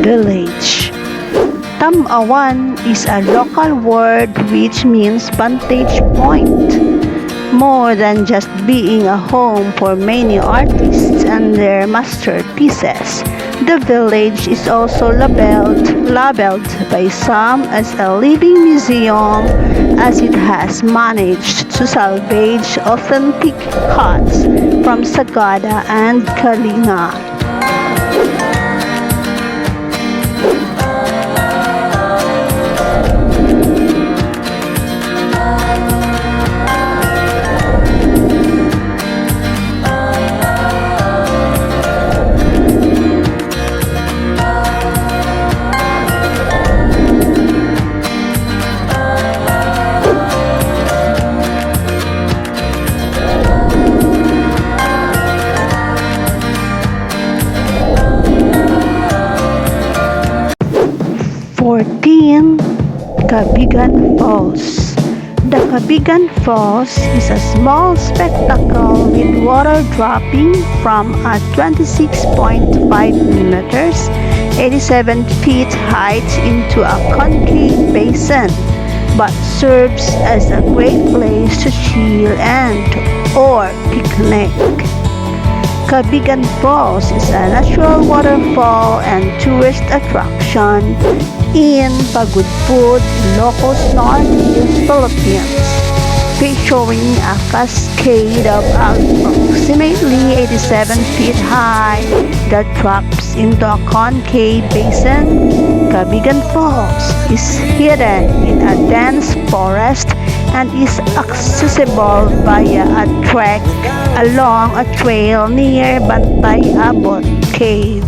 village. Tamawan is a local word which means vantage point. More than just being a home for many artists and their masterpieces, the village is also labeled by some as a living museum, as it has managed to salvage authentic huts from Sagada and Kalinga. 14. Kabigan Falls. The Kabigan Falls is a small spectacle with water dropping from a 26.5 meters, 87 feet height into a concave basin, but serves as a great place to chill and or picnic. Kabigan Falls is a natural waterfall and tourist attraction in Pagudpud, Ilocos Northeast, Philippines, featuring a cascade of approximately 87 feet high that drops into a concave basin. Kabigan Falls is hidden in a dense forest and is accessible via a trek along a trail near Bantay Abot Cave.